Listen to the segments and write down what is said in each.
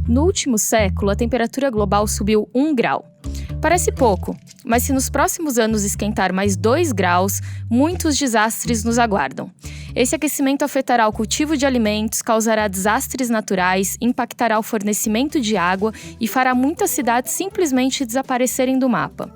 No último século, a temperatura global subiu 1 grau. Parece pouco, mas se nos próximos anos esquentar mais 2 graus, muitos desastres nos aguardam. Esse aquecimento afetará o cultivo de alimentos, causará desastres naturais, impactará o fornecimento de água e fará muitas cidades simplesmente desaparecerem do mapa.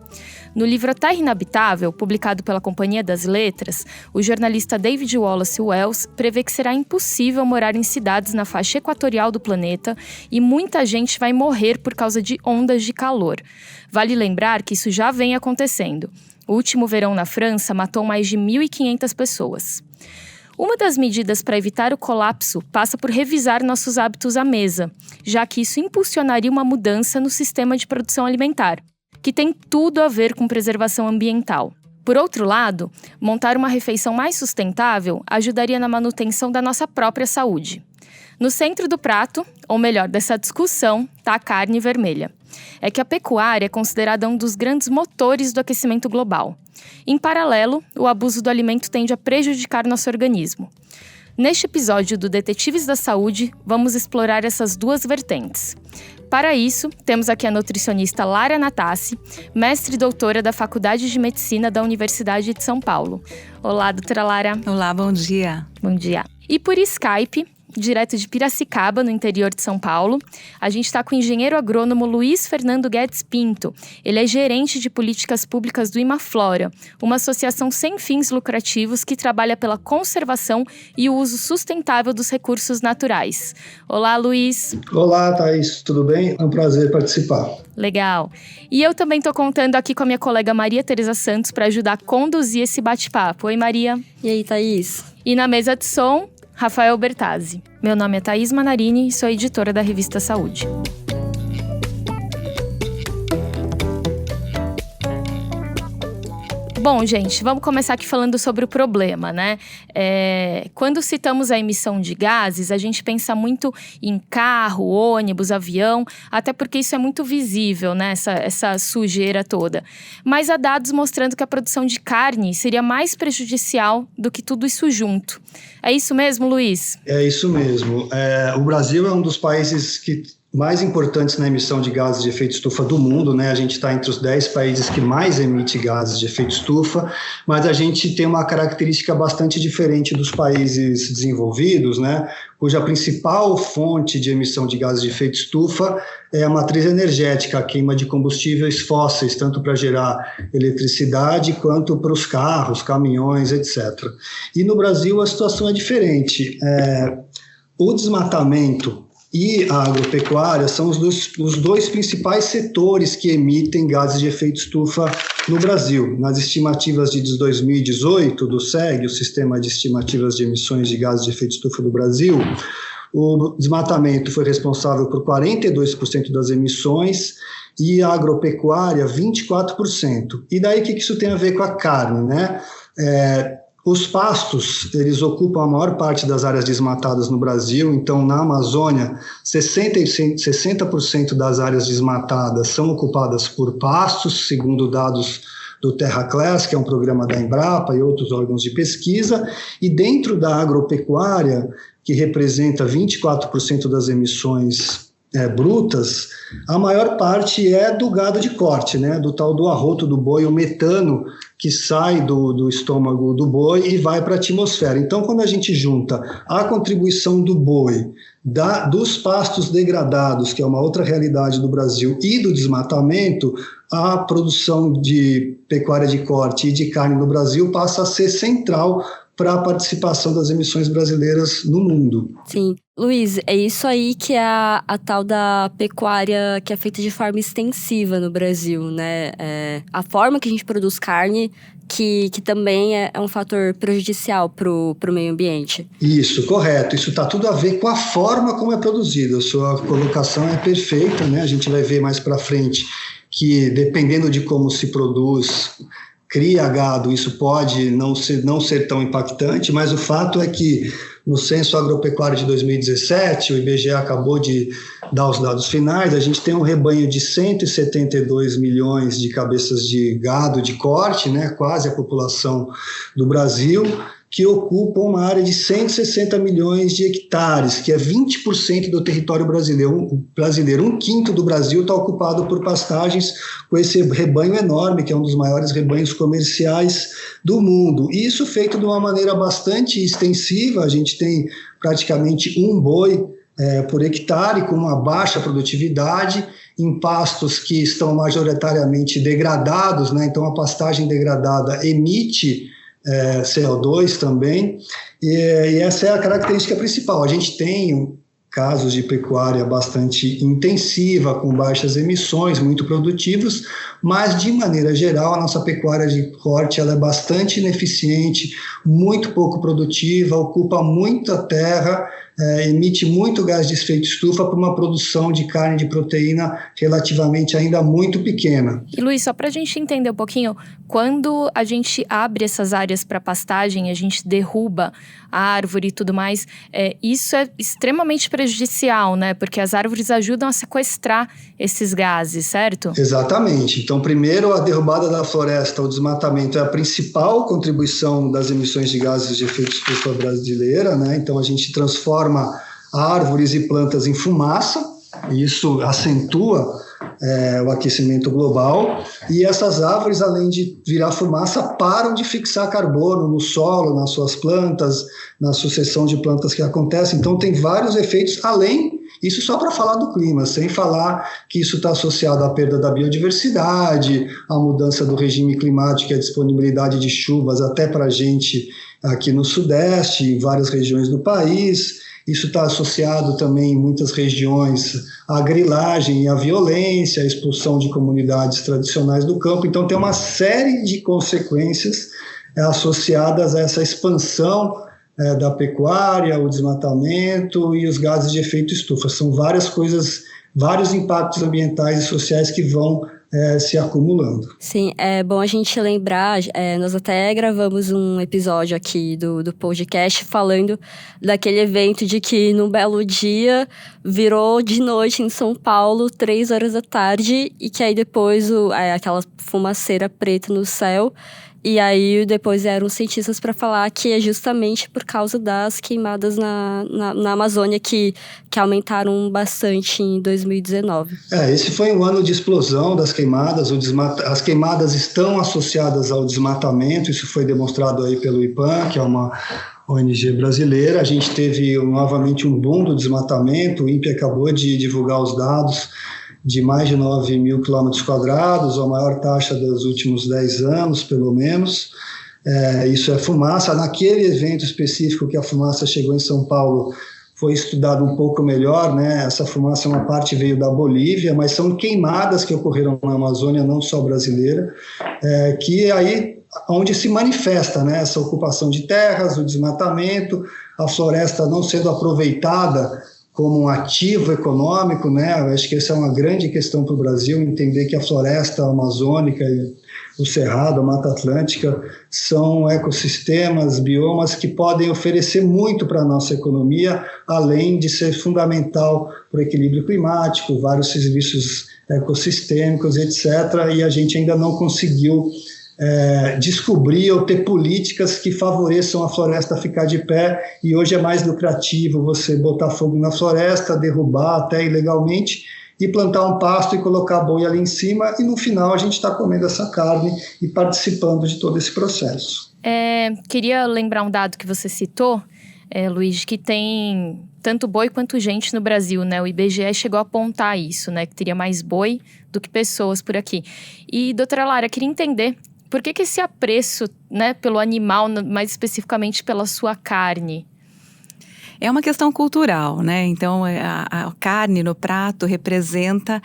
No livro Terra Inabitável, publicado pela Companhia das Letras, o jornalista David Wallace Wells prevê que será impossível morar em cidades na faixa equatorial do planeta e muita gente vai morrer por causa de ondas de calor. Vale lembrar que isso já vem acontecendo. O último verão na França matou mais de 1.500 pessoas. Uma das medidas para evitar o colapso passa por revisar nossos hábitos à mesa, já que isso impulsionaria uma mudança no sistema de produção alimentar, que tem tudo a ver com preservação ambiental. Por outro lado, montar uma refeição mais sustentável ajudaria na manutenção da nossa própria saúde. No centro do prato, ou melhor, dessa discussão, está a carne vermelha. É que a pecuária é considerada um dos grandes motores do aquecimento global. Em paralelo, o abuso do alimento tende a prejudicar nosso organismo. Neste episódio do Detetives da Saúde, vamos explorar essas duas vertentes. Para isso, temos aqui a nutricionista Lara Natassi, mestre e doutora da Faculdade de Medicina da Universidade de São Paulo. Olá, doutora Lara. Olá, bom dia. Bom dia. E por Skype, direto de Piracicaba, no interior de São Paulo, a gente está com o engenheiro agrônomo Luiz Fernando Guedes Pinto. Ele é gerente de políticas públicas do Imaflora, uma associação sem fins lucrativos que trabalha pela conservação e o uso sustentável dos recursos naturais. Olá, Luiz. Olá, Thaís. Tudo bem? É um prazer participar. Legal. E eu também estou contando aqui com a minha colega Maria Tereza Santos para ajudar a conduzir esse bate-papo. Oi, Maria. E aí, Thaís? E na mesa de som, Rafael Bertazzi. Meu nome é Thaís Manarini e sou editora da revista Saúde. Bom, gente, vamos começar aqui falando sobre o problema, né? Quando citamos a emissão de gases, a gente pensa muito em carro, ônibus, avião, até porque isso é muito visível, né? Essa sujeira toda. Mas há dados mostrando que a produção de carne seria mais prejudicial do que tudo isso junto. É isso mesmo, Luiz? É isso mesmo. O Brasil é um dos países mais importantes na emissão de gases de efeito estufa do mundo, né? A gente está entre os 10 países que mais emite gases de efeito estufa, mas a gente tem uma característica bastante diferente dos países desenvolvidos, né? Cuja principal fonte de emissão de gases de efeito estufa é a matriz energética, a queima de combustíveis fósseis, tanto para gerar eletricidade quanto para os carros, caminhões, etc. E no Brasil a situação é diferente. O desmatamento e a agropecuária são os dois principais setores que emitem gases de efeito estufa no Brasil. Nas estimativas de 2018 do SEG, o Sistema de Estimativas de Emissões de Gases de Efeito Estufa do Brasil, o desmatamento foi responsável por 42% das emissões e a agropecuária 24%. E daí o que isso tem a ver com a carne, né? Os pastos, eles ocupam a maior parte das áreas desmatadas no Brasil, então na Amazônia, 60% das áreas desmatadas são ocupadas por pastos, segundo dados do TerraClass, que é um programa da Embrapa e outros órgãos de pesquisa, e dentro da agropecuária, que representa 24% das emissões brutas, a maior parte é do gado de corte, né, do tal do arroto do boi, o metano que sai do estômago do boi e vai para a atmosfera. Então, quando a gente junta a contribuição do boi, dos pastos degradados, que é uma outra realidade do Brasil, e do desmatamento, a produção de pecuária de corte e de carne no Brasil passa a ser central para a participação das emissões brasileiras no mundo. Sim. Luiz, é isso aí que é a tal da pecuária que é feita de forma extensiva no Brasil, né? A forma que a gente produz carne que também é um fator prejudicial para o meio ambiente. Isso, correto. Isso está tudo a ver com a forma como é produzido. A sua colocação é perfeita, né? A gente vai ver mais para frente que, dependendo de como se produz, cria gado, isso pode não ser tão impactante, mas o fato é que no Censo Agropecuário de 2017, o IBGE acabou de dar os dados finais, a gente tem um rebanho de 172 milhões de cabeças de gado de corte, né, quase a população do Brasil, que ocupam uma área de 160 milhões de hectares, que é 20% do território brasileiro. Um quinto do Brasil está ocupado por pastagens, com esse rebanho enorme, que é um dos maiores rebanhos comerciais do mundo. E isso feito de uma maneira bastante extensiva. A gente tem praticamente um boi por hectare, com uma baixa produtividade, em pastos que estão majoritariamente degradados, né? Então a pastagem degradada emite CO2 também, e essa é a característica principal. A gente tem casos de pecuária bastante intensiva, com baixas emissões, muito produtivos, mas de maneira geral a nossa pecuária de corte ela é bastante ineficiente, muito pouco produtiva, ocupa muita terra, emite muito gás de efeito estufa para uma produção de carne de proteína relativamente ainda muito pequena. E Luiz, só para a gente entender um pouquinho, quando a gente abre essas áreas para pastagem, a gente derruba a árvore e tudo mais, isso é extremamente prejudicial, né? Porque as árvores ajudam a sequestrar esses gases, certo? Exatamente. Então, primeiro, a derrubada da floresta, o desmatamento é a principal contribuição das emissões de gases de efeito estufa brasileira, né? Então, a gente transforma árvores e plantas em fumaça, e isso acentua o aquecimento global, e essas árvores, além de virar fumaça, param de fixar carbono no solo, nas suas plantas, na sucessão de plantas que acontece. Então tem vários efeitos, isso só para falar do clima, sem falar que isso está associado à perda da biodiversidade, à mudança do regime climático e à disponibilidade de chuvas até para a gente aqui no Sudeste, em várias regiões do país. Isso está associado também em muitas regiões à grilagem e à violência, à expulsão de comunidades tradicionais do campo. Então tem uma série de consequências associadas a essa expansão da pecuária, o desmatamento e os gases de efeito estufa. São várias coisas, vários impactos ambientais e sociais que vão se acumulando. Sim, é bom a gente lembrar, nós até gravamos um episódio aqui do podcast falando daquele evento de que num belo dia virou de noite em São Paulo, 3 horas da tarde, e que aí depois aquela fumaceira preta no céu. E aí depois vieram cientistas para falar que é justamente por causa das queimadas na Amazônia que aumentaram bastante em 2019. Esse foi um ano de explosão das queimadas. As queimadas estão associadas ao desmatamento, isso foi demonstrado aí pelo IPAN, que é uma ONG brasileira. A gente teve novamente um boom do desmatamento. O INPE acabou de divulgar os dados de mais de 9 mil quilômetros quadrados, a maior taxa dos últimos 10 anos, pelo menos. Isso é fumaça. Naquele evento específico que a fumaça chegou em São Paulo, foi estudado um pouco melhor, né? Essa fumaça, uma parte veio da Bolívia, mas são queimadas que ocorreram na Amazônia, não só brasileira, que aí onde se manifesta, né, essa ocupação de terras, o desmatamento, a floresta não sendo aproveitada como um ativo econômico, né? Eu acho que essa é uma grande questão para o Brasil, entender que a floresta amazônica, o cerrado, a Mata Atlântica, são ecossistemas, biomas que podem oferecer muito para a nossa economia, além de ser fundamental para o equilíbrio climático, vários serviços ecossistêmicos, etc. E a gente ainda não conseguiu descobrir ou ter políticas que favoreçam a floresta ficar de pé, e hoje é mais lucrativo você botar fogo na floresta, derrubar até ilegalmente e plantar um pasto e colocar boi ali em cima, e no final a gente está comendo essa carne e participando de todo esse processo. Queria lembrar um dado que você citou, Luiz, que tem tanto boi quanto gente no Brasil, né? O IBGE chegou a apontar isso, né? Que teria mais boi do que pessoas por aqui. E, doutora Lara, queria entender por que esse apreço, né, pelo animal, mais especificamente pela sua carne? É uma questão cultural, né? Então, a carne no prato representa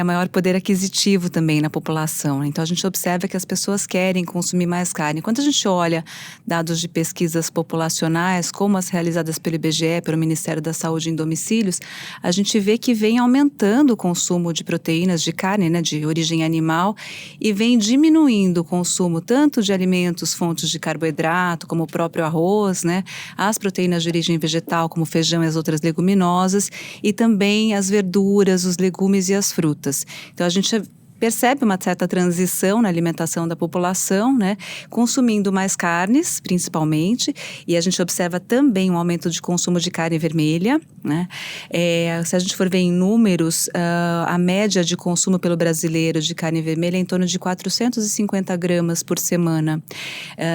maior poder aquisitivo também na população. Então, a gente observa que as pessoas querem consumir mais carne. Quando a gente olha dados de pesquisas populacionais, como as realizadas pelo IBGE, pelo Ministério da Saúde em domicílios, a gente vê que vem aumentando o consumo de proteínas de carne, né, de origem animal, e vem diminuindo o consumo tanto de alimentos, fontes de carboidrato, como o próprio arroz, né, as proteínas de origem vegetal, como feijão e as outras leguminosas, e também as verduras, os legumes e as frutas. Então, a gente percebe uma certa transição na alimentação da população, né? Consumindo mais carnes, principalmente, e a gente observa também um aumento de consumo de carne vermelha, né? Se a gente for ver em números, a média de consumo pelo brasileiro de carne vermelha é em torno de 450 gramas por semana.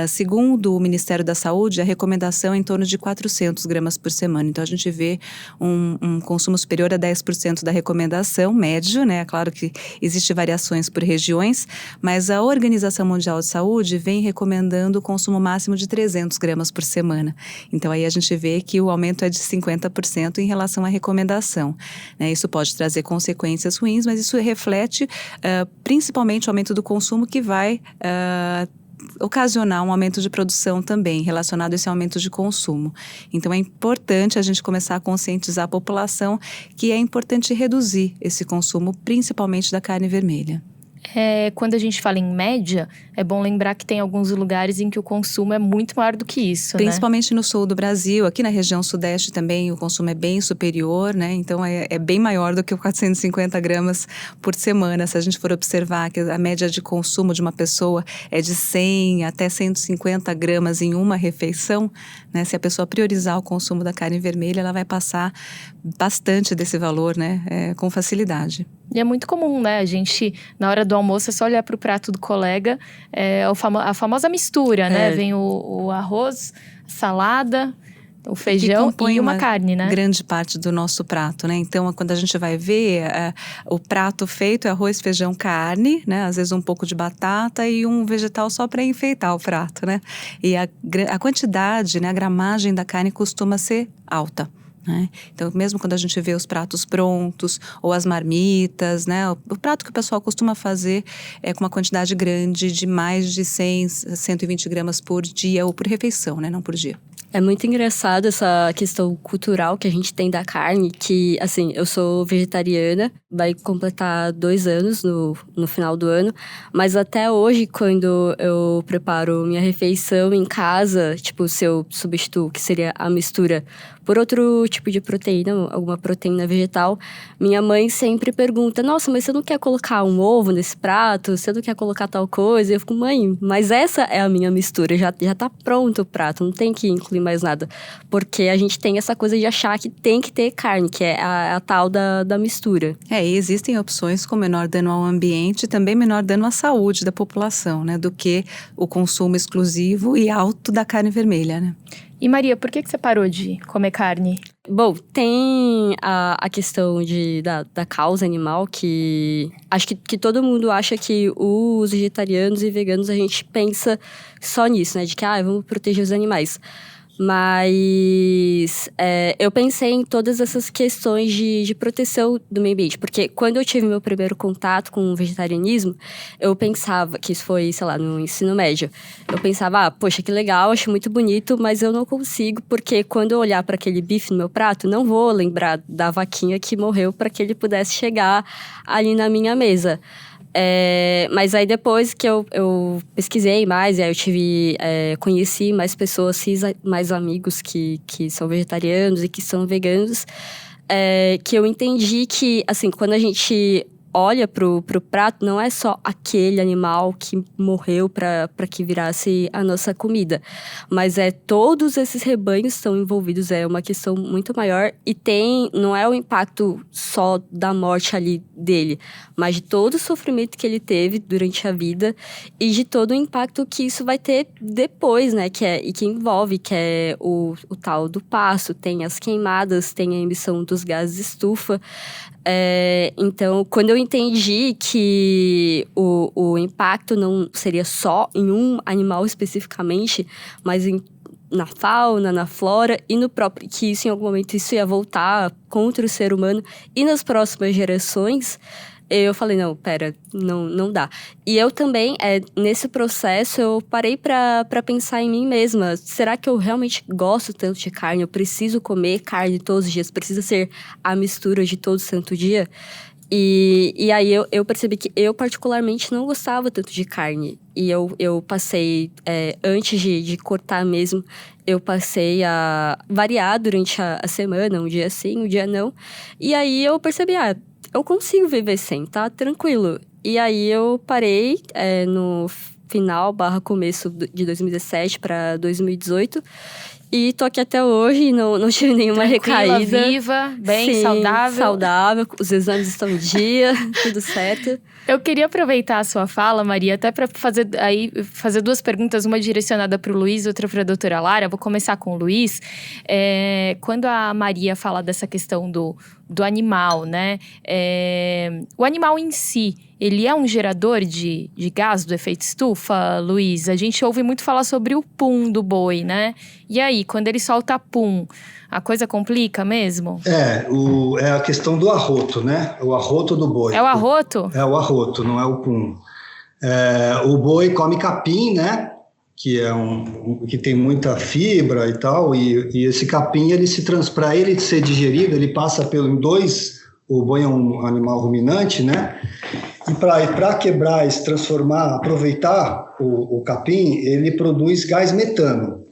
Segundo o Ministério da Saúde, a recomendação é em torno de 400 gramas por semana. Então, a gente vê um consumo superior a 10% da recomendação, médio, né? Claro que existe variações por regiões, mas a Organização Mundial de Saúde vem recomendando o consumo máximo de 300 gramas por semana. Então, aí a gente vê que o aumento é de 50% em relação à recomendação, né? Isso pode trazer consequências ruins, mas isso reflete principalmente o aumento do consumo que vai ocasionar um aumento de produção também, relacionado a esse aumento de consumo. Então, é importante a gente começar a conscientizar a população que é importante reduzir esse consumo, principalmente da carne vermelha. Quando a gente fala em média, é bom lembrar que tem alguns lugares em que o consumo é muito maior do que isso, principalmente no sul do Brasil, aqui na região sudeste também o consumo é bem superior, né? Então é bem maior do que o 450 gramas por semana. Se a gente for observar que a média de consumo de uma pessoa é de 100 até 150 gramas em uma refeição, né? Se a pessoa priorizar o consumo da carne vermelha, ela vai passar bastante desse valor, né? Com facilidade. E é muito comum, né? A gente, na hora do almoço, é só olhar para o prato do colega, a famosa mistura, né? Vem o arroz, salada, o feijão e uma carne, né? Grande parte do nosso prato, né? Então, quando a gente vai ver, o prato feito é arroz, feijão, carne, né? Às vezes um pouco de batata e um vegetal só para enfeitar o prato, né? E a quantidade, né? A gramagem da carne costuma ser alta. Então, mesmo quando a gente vê os pratos prontos ou as marmitas, né, o prato que o pessoal costuma fazer é com uma quantidade grande de mais de 100, 120 gramas por dia ou por refeição, né, não por dia. É muito engraçado essa questão cultural que a gente tem da carne, que, assim, eu sou vegetariana, vai completar 2 anos no final do ano, mas até hoje, quando eu preparo minha refeição em casa, tipo, se eu substituo, que seria a mistura, por outro tipo de proteína, alguma proteína vegetal, minha mãe sempre pergunta, nossa, mas você não quer colocar um ovo nesse prato? Você não quer colocar tal coisa? E eu fico, mãe, mas essa é a minha mistura, já tá pronto o prato, não tem que incluir mais nada. Porque a gente tem essa coisa de achar que tem que ter carne, que é a tal da mistura. E existem opções com menor dano ao ambiente e também menor dano à saúde da população, né? Do que o consumo exclusivo e alto da carne vermelha, né? E Maria, por que você parou de comer carne? Bom, tem a questão da causa animal, que acho que todo mundo acha que os vegetarianos e veganos, a gente pensa só nisso, né? De que, vamos proteger os animais. Mas eu pensei em todas essas questões de proteção do meio ambiente. Porque quando eu tive meu primeiro contato com o vegetarianismo, eu pensava, que isso foi, sei lá, no ensino médio. Eu pensava, poxa, que legal, acho muito bonito, mas eu não consigo, porque quando eu olhar para aquele bife no meu prato, não vou lembrar da vaquinha que morreu para que ele pudesse chegar ali na minha mesa. Mas aí depois que eu pesquisei mais, e aí eu conheci mais pessoas, fiz mais amigos que são vegetarianos e que são veganos, que eu entendi que, assim, quando a gente olha pro prato, não é só aquele animal que morreu para que virasse a nossa comida, mas todos esses rebanhos estão envolvidos, é uma questão muito maior e não é o impacto só da morte ali dele, mas de todo o sofrimento que ele teve durante a vida e de todo o impacto que isso vai ter depois, né, que envolve, que é o tal do pasto, tem as queimadas, tem a emissão dos gases de estufa. Então, quando eu entendi que o impacto não seria só em um animal especificamente, mas na fauna, na flora e no próprio, que isso em algum momento isso ia voltar contra o ser humano e nas próximas gerações, eu falei, não, pera, não dá. E eu também, nesse processo, eu parei pra pensar em mim mesma. Será que eu realmente gosto tanto de carne? Eu preciso comer carne todos os dias? Precisa ser a mistura de todo santo dia? E aí eu percebi que eu particularmente não gostava tanto de carne. E eu passei, antes de cortar mesmo, eu passei a variar durante a semana, um dia sim, um dia não. E aí eu percebi, eu consigo viver sem, tá? Tranquilo. E aí eu parei no começo de 2017 para 2018. E tô aqui até hoje e não tive nenhuma recaída. Viva, bem, Sim, saudável. Os exames estão em dia, tudo certo. Eu queria aproveitar a sua fala, Maria, até para fazer duas perguntas, uma direcionada para o Luiz e outra para a doutora Lara. Vou começar com o Luiz. Quando a Maria fala dessa questão do animal, né? O animal em si, ele é um gerador de gás do efeito estufa, Luiz? A gente ouve muito falar sobre o pum do boi, né? E aí, quando ele solta pum, a coisa complica mesmo? É a questão do arroto, né? O arroto do boi. É o arroto? É o arroto, não é o pum. O boi come capim, né? Que que tem muita fibra e tal, e esse capim, para ele ser digerido, ele passa o boi é um animal ruminante, né? E para quebrar, se transformar, aproveitar o capim, ele produz gás metano,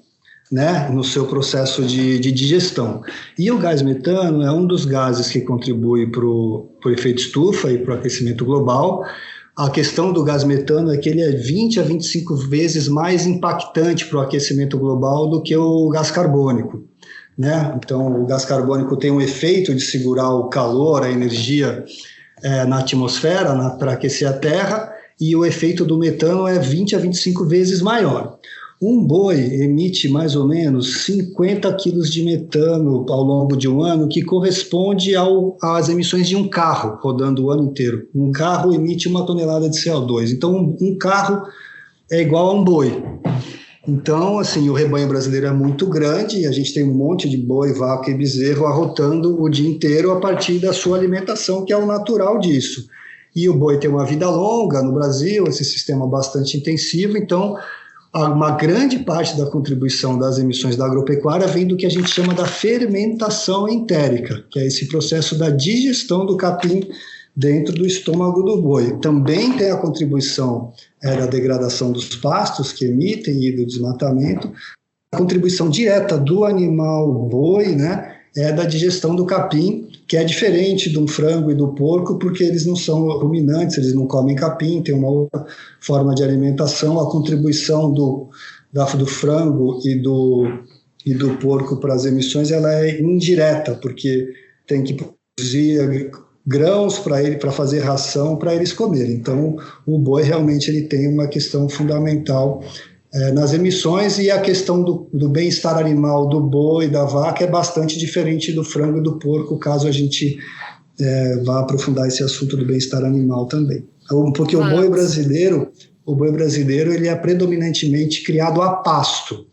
né, no seu processo de digestão. E o gás metano é um dos gases que contribui para o efeito estufa e para o aquecimento global. A questão do gás metano é que ele é 20 a 25 vezes mais impactante para o aquecimento global do que o gás carbônico, né? Então, o gás carbônico tem um efeito de segurar o calor, a energia na atmosfera para aquecer a Terra, e o efeito do metano é 20 a 25 vezes maior. Um boi emite mais ou menos 50 quilos de metano ao longo de um ano, que corresponde às emissões de um carro rodando o ano inteiro. Um carro emite 1 tonelada de CO2, então um carro é igual a um boi. Então, assim, o rebanho brasileiro é muito grande e a gente tem um monte de boi, vaca e bezerro arrotando o dia inteiro a partir da sua alimentação, que é o natural disso. E o boi tem uma vida longa no Brasil, esse sistema bastante intensivo, então uma grande parte da contribuição das emissões da agropecuária vem do que a gente chama da fermentação entérica, que é esse processo da digestão do capim dentro do estômago do boi. Também tem a contribuição da degradação dos pastos que emitem e do desmatamento. A contribuição direta do animal boi, né, é da digestão do capim, que é diferente de um frango e do porco, porque eles não são ruminantes, eles não comem capim, tem uma outra forma de alimentação. A contribuição do frango e do porco para as emissões ela é indireta, porque tem que produzir grãos para fazer ração para eles comerem. Então, o boi realmente ele tem uma questão fundamental nas emissões, e a questão do bem-estar animal do boi e da vaca é bastante diferente do frango e do porco, caso a gente vá aprofundar esse assunto do bem-estar animal também. Porque o boi brasileiro ele é predominantemente criado a pasto,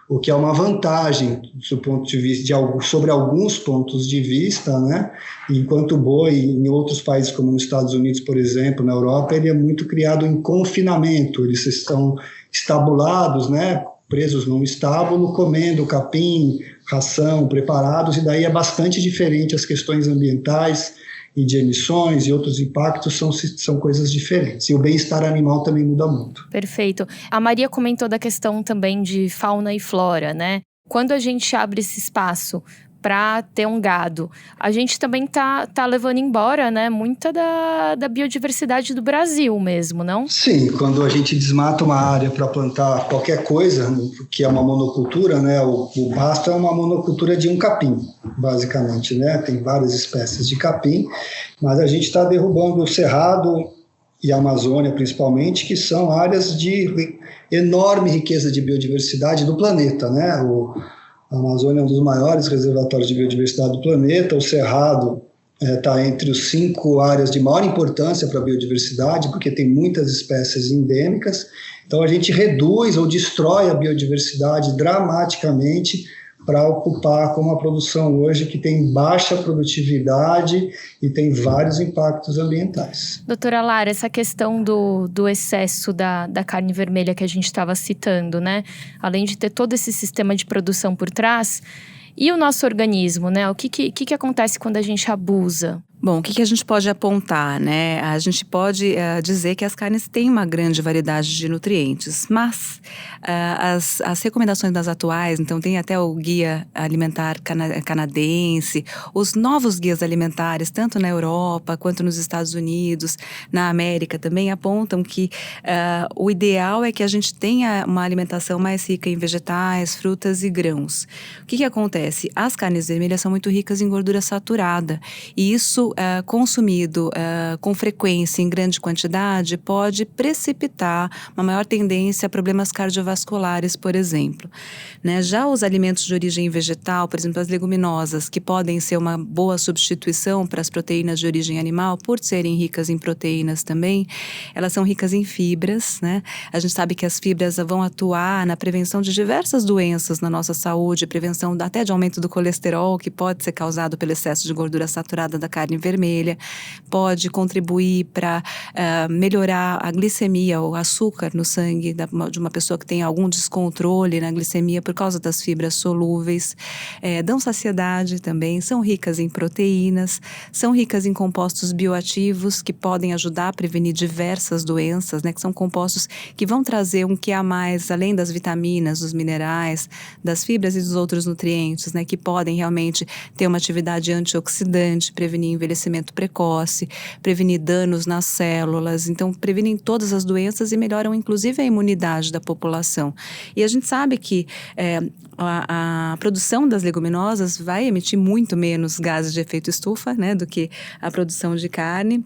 o que é uma vantagem do ponto de vista sobre alguns pontos de vista, né? Enquanto o boi, em outros países como nos Estados Unidos, por exemplo, na Europa, ele é muito criado em confinamento, eles estão estabulados, né? Presos num estábulo, comendo capim, ração, preparados, e daí é bastante diferente as questões ambientais e de emissões e outros impactos são coisas diferentes. E o bem-estar animal também muda muito. Perfeito. A Maria comentou da questão também de fauna e flora, né? Quando a gente abre esse espaço para ter um gado, a gente também tá levando embora, né, muita da biodiversidade do Brasil mesmo, não? Sim, quando a gente desmata uma área para plantar qualquer coisa, que é uma monocultura, né, o pasto é uma monocultura de um capim, basicamente, né, tem várias espécies de capim, mas a gente está derrubando o cerrado e a Amazônia principalmente, que são áreas de enorme riqueza de biodiversidade do planeta, né, a Amazônia é um dos maiores reservatórios de biodiversidade do planeta. O Cerrado está entre os 5 áreas de maior importância para a biodiversidade, porque tem muitas espécies endêmicas. Então, a gente reduz ou destrói a biodiversidade dramaticamente para ocupar com uma produção hoje que tem baixa produtividade e tem vários impactos ambientais. Doutora Lara, essa questão do excesso da carne vermelha que a gente estava citando, né? Além de ter todo esse sistema de produção por trás, e o nosso organismo, né? O que acontece quando a gente abusa? Bom, o que a gente pode apontar, né? A gente pode dizer que as carnes têm uma grande variedade de nutrientes, mas as recomendações das atuais, então tem até o Guia Alimentar Canadense, os novos guias alimentares, tanto na Europa quanto nos Estados Unidos, na América também, apontam que o ideal é que a gente tenha uma alimentação mais rica em vegetais, frutas e grãos. O que acontece? As carnes vermelhas são muito ricas em gordura saturada, e isso consumido com frequência em grande quantidade pode precipitar uma maior tendência a problemas cardiovasculares, por exemplo. Né? Já os alimentos de origem vegetal, por exemplo, as leguminosas, que podem ser uma boa substituição para as proteínas de origem animal, por serem ricas em proteínas também, elas são ricas em fibras, né? A gente sabe que as fibras vão atuar na prevenção de diversas doenças na nossa saúde, prevenção até de aumento do colesterol, que pode ser causado pelo excesso de gordura saturada da carne vermelha, pode contribuir para melhorar a glicemia, o açúcar no sangue de uma pessoa que tem algum descontrole na glicemia por causa das fibras solúveis, dão saciedade também, são ricas em proteínas, são ricas em compostos bioativos que podem ajudar a prevenir diversas doenças, né, que são compostos que vão trazer um que a mais, além das vitaminas, dos minerais, das fibras e dos outros nutrientes, né, que podem realmente ter uma atividade antioxidante, prevenir envelhecimento precoce, prevenir danos nas células, então previnem todas as doenças e melhoram inclusive a imunidade da população. E a gente sabe que a produção das leguminosas vai emitir muito menos gases de efeito estufa, né, do que a produção de carne.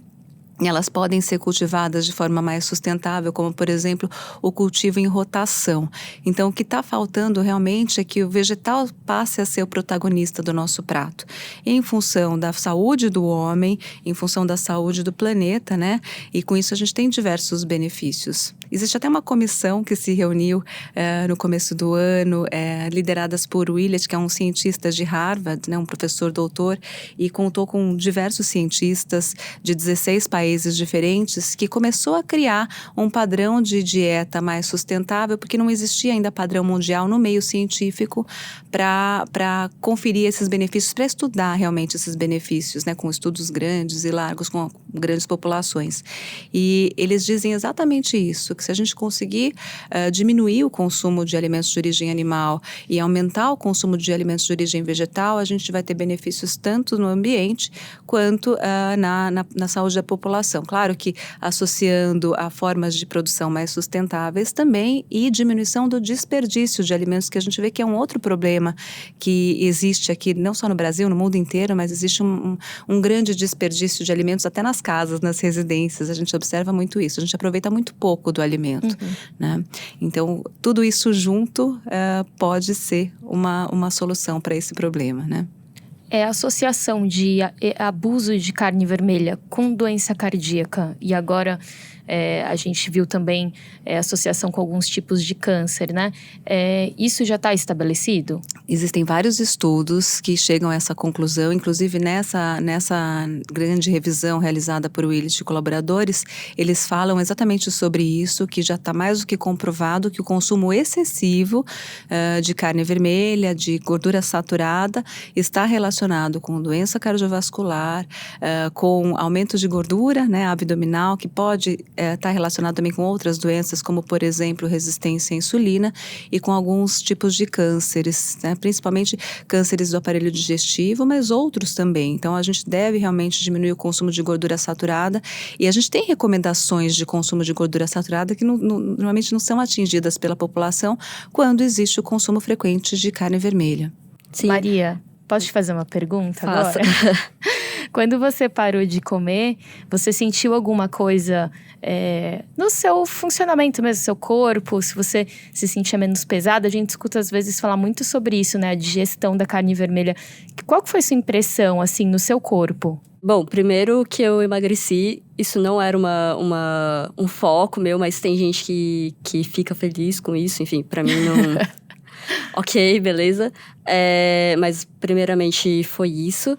Elas podem ser cultivadas de forma mais sustentável, como, por exemplo, o cultivo em rotação. Então, o que está faltando realmente é que o vegetal passe a ser o protagonista do nosso prato. Em função da saúde do homem, em função da saúde do planeta, né? E com isso a gente tem diversos benefícios. Existe até uma comissão que se reuniu no começo do ano, lideradas por Willett, que é um cientista de Harvard, né, um professor doutor, e contou com diversos cientistas de 16 países diferentes, que começou a criar um padrão de dieta mais sustentável, porque não existia ainda padrão mundial no meio científico para conferir esses benefícios, para estudar realmente esses benefícios, né, com estudos grandes e largos, com grandes populações. E eles dizem exatamente isso, que se a gente conseguir diminuir o consumo de alimentos de origem animal e aumentar o consumo de alimentos de origem vegetal, a gente vai ter benefícios tanto no ambiente quanto na saúde da população. Claro que associando a formas de produção mais sustentáveis também e diminuição do desperdício de alimentos, que a gente vê que é um outro problema que existe aqui, não só no Brasil, no mundo inteiro, mas existe um grande desperdício de alimentos até nas casas, nas residências. A gente observa muito isso, a gente aproveita muito pouco do alimento. Né? Então, tudo isso junto pode ser uma solução para esse problema, né? A associação de abuso de carne vermelha com doença cardíaca, e agora a gente viu também associação com alguns tipos de câncer, né? Isso já está estabelecido? Existem vários estudos que chegam a essa conclusão, inclusive nessa grande revisão realizada por Willett e colaboradores, eles falam exatamente sobre isso, que já está mais do que comprovado que o consumo excessivo de carne vermelha, de gordura saturada, está relacionado com doença cardiovascular, com aumento de gordura, né, abdominal, que pode está relacionado também com outras doenças, como, por exemplo, resistência à insulina e com alguns tipos de cânceres, né? Principalmente cânceres do aparelho digestivo, mas outros também. Então, a gente deve realmente diminuir o consumo de gordura saturada e a gente tem recomendações de consumo de gordura saturada que normalmente não são atingidas pela população quando existe o consumo frequente de carne vermelha. Sim. Maria, posso te fazer uma pergunta Faça. agora? Quando você parou de comer, você sentiu alguma coisa no seu funcionamento mesmo, seu corpo? Se você se sentia menos pesada? A gente escuta às vezes falar muito sobre isso, né? A digestão da carne vermelha. Qual que foi sua impressão, assim, no seu corpo? Bom, primeiro que eu emagreci, isso não era um foco meu, mas tem gente que fica feliz com isso, enfim, pra mim não... Ok, beleza. Mas primeiramente foi isso.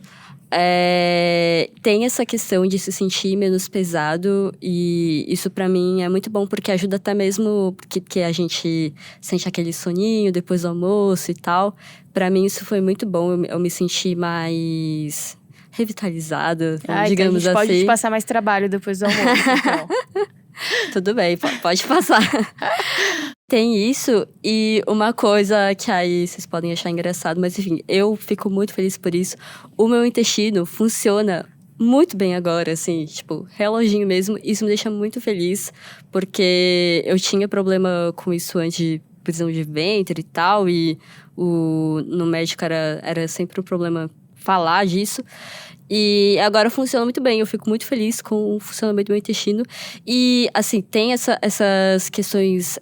Tem essa questão de se sentir menos pesado e isso pra mim é muito bom porque ajuda até mesmo que a gente sente aquele soninho depois do almoço e tal. Pra mim isso foi muito bom, eu me senti mais revitalizada, Então digamos a gente assim. pode passar mais trabalho depois do almoço, então. Tudo bem, pode passar. Tem isso, e uma coisa que aí vocês podem achar engraçado, mas enfim, eu fico muito feliz por isso. O meu intestino funciona muito bem agora, assim, tipo, reloginho mesmo. Isso me deixa muito feliz, porque eu tinha problema com isso antes de prisão de ventre e tal, e no médico era sempre um problema falar disso. E agora funciona muito bem, eu fico muito feliz com o funcionamento do meu intestino. E, assim, tem essas questões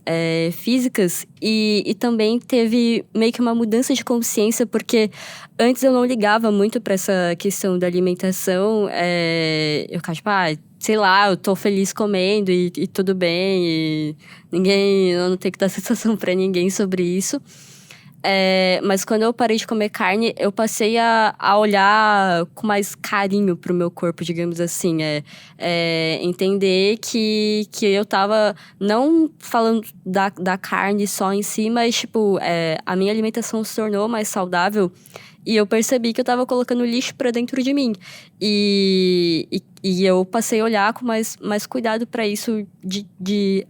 físicas e também teve meio que uma mudança de consciência, porque antes eu não ligava muito para essa questão da alimentação. Eu ficava tipo, sei lá, eu tô feliz comendo e tudo bem, e eu não tenho que dar sensação para ninguém sobre isso. Mas quando eu parei de comer carne, eu passei a olhar com mais carinho pro meu corpo, digamos assim. Entender que eu tava não falando da carne só em si, mas tipo, a minha alimentação se tornou mais saudável. E eu percebi que eu tava colocando lixo pra dentro de mim. E eu passei a olhar com mais cuidado pra isso, de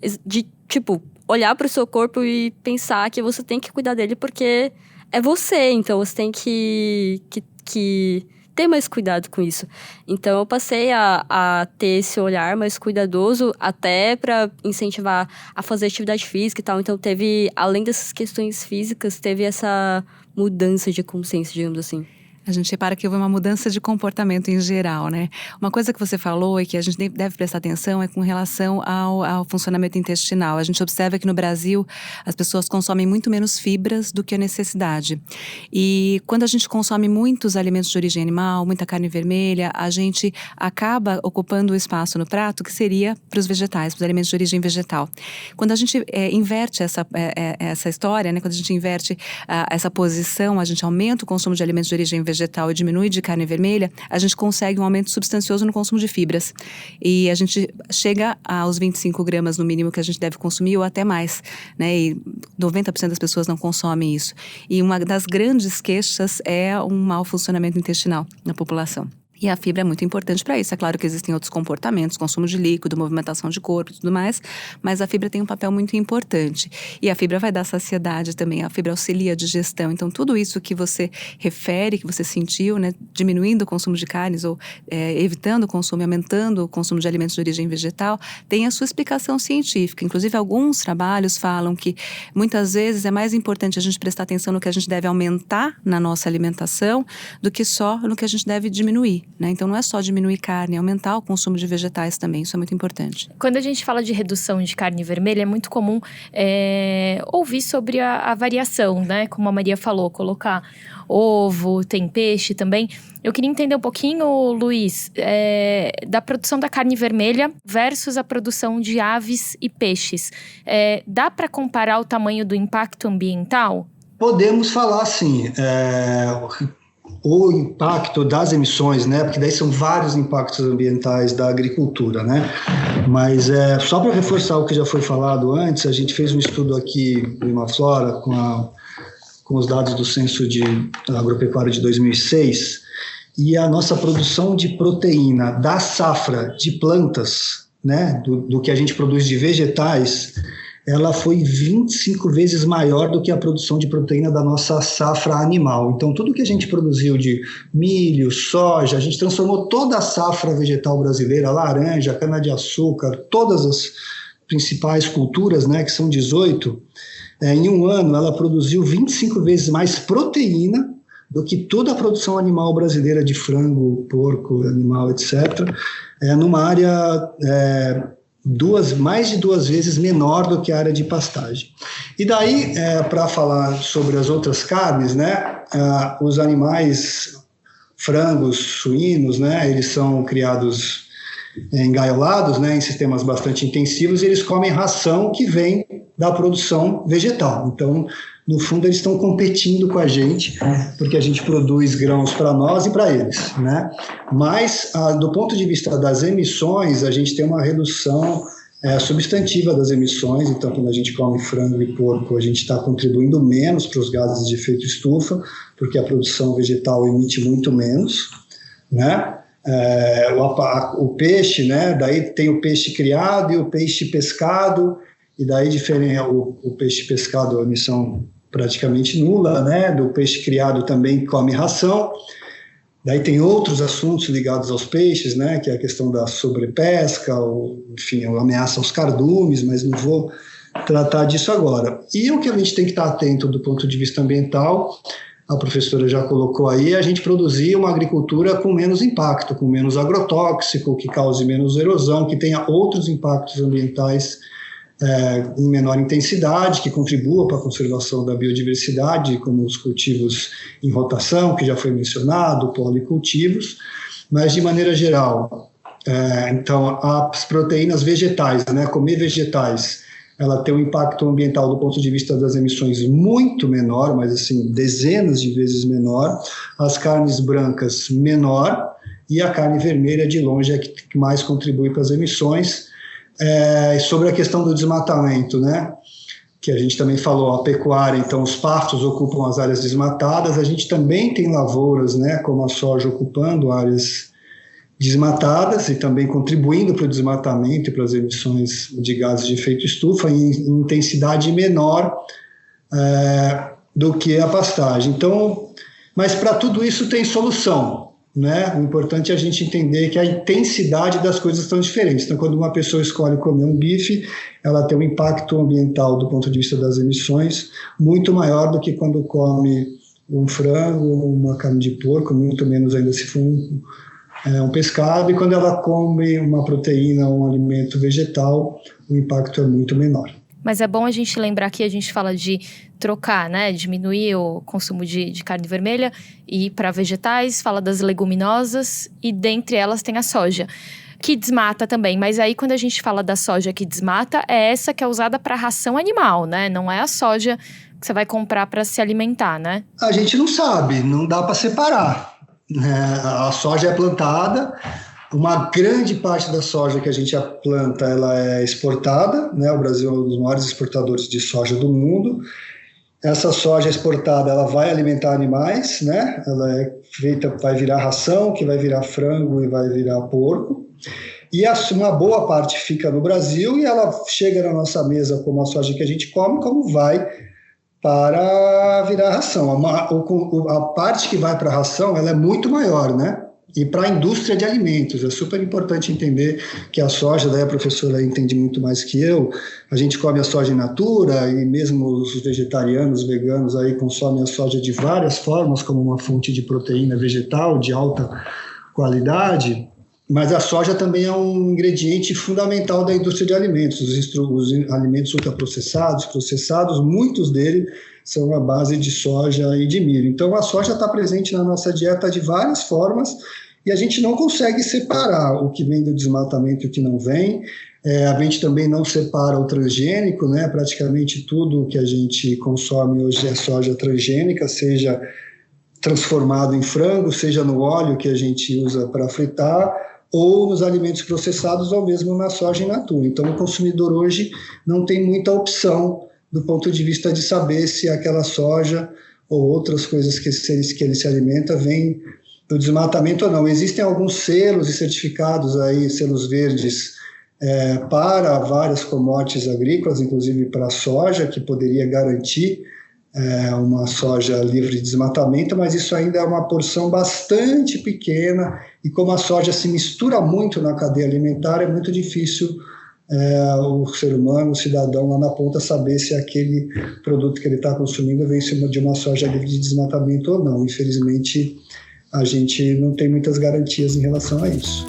tipo, olhar pro seu corpo e pensar que você tem que cuidar dele porque é você. Então, você tem que ter mais cuidado com isso. Então, eu passei a ter esse olhar mais cuidadoso, até pra incentivar a fazer atividade física e tal. Então, além dessas questões físicas, teve essa mudança de consciência, digamos assim. A gente repara que houve uma mudança de comportamento em geral, né? Uma coisa que você falou e que a gente deve prestar atenção é com relação ao funcionamento intestinal. A gente observa que no Brasil as pessoas consomem muito menos fibras do que a necessidade. E quando a gente consome muitos alimentos de origem animal, muita carne vermelha, a gente acaba ocupando o espaço no prato que seria para os vegetais, para os alimentos de origem vegetal. Quando a gente inverte essa história, né? Quando a gente inverte essa posição, a gente aumenta o consumo de alimentos de origem vegetal e diminui de carne vermelha, a gente consegue um aumento substancioso no consumo de fibras. E a gente chega aos 25 gramas no mínimo que a gente deve consumir ou até mais, né? E 90% das pessoas não consomem isso. E uma das grandes queixas é um mau funcionamento intestinal na população. E a fibra é muito importante para isso. É claro que existem outros comportamentos, consumo de líquido, movimentação de corpo e tudo mais, mas a fibra tem um papel muito importante. E a fibra vai dar saciedade também, a fibra auxilia a digestão. Então, tudo isso que você refere, que você sentiu, né, diminuindo o consumo de carnes ou evitando o consumo e aumentando o consumo de alimentos de origem vegetal, tem a sua explicação científica. Inclusive, alguns trabalhos falam que muitas vezes é mais importante a gente prestar atenção no que a gente deve aumentar na nossa alimentação do que só no que a gente deve diminuir. Então, não é só diminuir carne, é aumentar o consumo de vegetais também, isso é muito importante. Quando a gente fala de redução de carne vermelha, é muito comum ouvir sobre a variação, né? Como a Maria falou, colocar ovo, tem peixe também. Eu queria entender um pouquinho, Luiz, da produção da carne vermelha versus a produção de aves e peixes. Dá para comparar o tamanho do impacto ambiental? Podemos falar sim. O impacto das emissões, né? Porque daí são vários impactos ambientais da agricultura, né? Mas só para reforçar o que já foi falado antes, a gente fez um estudo aqui em Imaflora com os dados do Censo Agropecuário de 2006 e a nossa produção de proteína da safra de plantas, né? Do que a gente produz de vegetais, ela foi 25 vezes maior do que a produção de proteína da nossa safra animal. Então, tudo que a gente produziu de milho, soja, a gente transformou toda a safra vegetal brasileira, laranja, cana-de-açúcar, todas as principais culturas, né, que são 18, em um ano ela produziu 25 vezes mais proteína do que toda a produção animal brasileira de frango, porco, animal, etc., numa área mais de 2 vezes menor do que a área de pastagem. E daí, para falar sobre as outras carnes, né, os animais, frangos, suínos, né, eles são criados engaiolados, né, em sistemas bastante intensivos, e eles comem ração que vem da produção vegetal. Então, no fundo, eles estão competindo com a gente, porque a gente produz grãos para nós e para eles, né? Mas, do ponto de vista das emissões, a gente tem uma redução substantiva das emissões. Então, quando a gente come frango e porco, a gente está contribuindo menos para os gases de efeito estufa, porque a produção vegetal emite muito menos, né? O peixe, né? Daí tem o peixe criado e o peixe pescado, e daí o peixe pescado a emissão praticamente nula, né? Do peixe criado também come ração. Daí tem outros assuntos ligados aos peixes, né? Que é a questão da sobrepesca, enfim, a ameaça aos cardumes, mas não vou tratar disso agora. E o que a gente tem que estar atento do ponto de vista ambiental, a professora já colocou aí, a gente produzir uma agricultura com menos impacto, com menos agrotóxico, que cause menos erosão, que tenha outros impactos ambientais em menor intensidade, que contribua para a conservação da biodiversidade, como os cultivos em rotação, que já foi mencionado, policultivos, mas de maneira geral, então as proteínas vegetais, né, comer vegetais, ela tem um impacto ambiental do ponto de vista das emissões muito menor, mas assim, dezenas de vezes menor, as carnes brancas menor, e a carne vermelha de longe é que mais contribui para as emissões. Sobre a questão do desmatamento, né, que a gente também falou, a pecuária, então os pastos ocupam as áreas desmatadas, a gente também tem lavouras, né, como a soja ocupando áreas desmatadas e também contribuindo para o desmatamento e para as emissões de gases de efeito estufa em intensidade menor do que a pastagem. Então, mas para tudo isso tem solução, né? O importante é a gente entender que a intensidade das coisas estão diferentes. Então, quando uma pessoa escolhe comer um bife, ela tem um impacto ambiental do ponto de vista das emissões muito maior do que quando come um frango, uma carne de porco, muito menos ainda se for um pescado, e quando ela come uma proteína ou um alimento vegetal, o impacto é muito menor. Mas é bom a gente lembrar que a gente fala de trocar, né? Diminuir o consumo de carne vermelha e ir para vegetais, fala das leguminosas e dentre elas tem a soja, que desmata também. Mas aí quando a gente fala da soja que desmata, é essa que é usada para ração animal, né? Não é a soja que você vai comprar para se alimentar, né? A gente não sabe, não dá para separar. A soja é plantada, uma grande parte da soja que a gente planta, ela é exportada, né? O Brasil é um dos maiores exportadores de soja do mundo. Essa soja exportada, ela vai alimentar animais, né? Ela é feita, vai virar ração, que vai virar frango e vai virar porco. E uma boa parte fica no Brasil e ela chega na nossa mesa como a soja que a gente come, como vai para virar ração. A parte que vai para a ração, ela é muito maior, né? E para a indústria de alimentos, é super importante entender que a soja, daí a professora entende muito mais que eu, a gente come a soja in natura e mesmo os vegetarianos, veganos aí consomem a soja de várias formas, como uma fonte de proteína vegetal de alta qualidade, mas a soja também é um ingrediente fundamental da indústria de alimentos. Os alimentos ultraprocessados, processados, muitos deles são a base de soja e de milho. Então, a soja está presente na nossa dieta de várias formas e a gente não consegue separar o que vem do desmatamento e o que não vem. A gente também não separa o transgênico, né? Praticamente tudo que a gente consome hoje é soja transgênica, seja transformado em frango, seja no óleo que a gente usa para fritar, ou nos alimentos processados, ou mesmo na soja in natura. Então, o consumidor hoje não tem muita opção do ponto de vista de saber se aquela soja ou outras coisas que ele se alimenta vêm do desmatamento ou não. Existem alguns selos e certificados aí, selos verdes, para várias commodities agrícolas, inclusive para a soja, que poderia garantir uma soja livre de desmatamento, mas isso ainda é uma porção bastante pequena e como a soja se mistura muito na cadeia alimentar, é muito difícil o ser humano, o cidadão lá na ponta saber se aquele produto que ele está consumindo vem de uma soja livre de desmatamento ou não. Infelizmente, a gente não tem muitas garantias em relação a isso.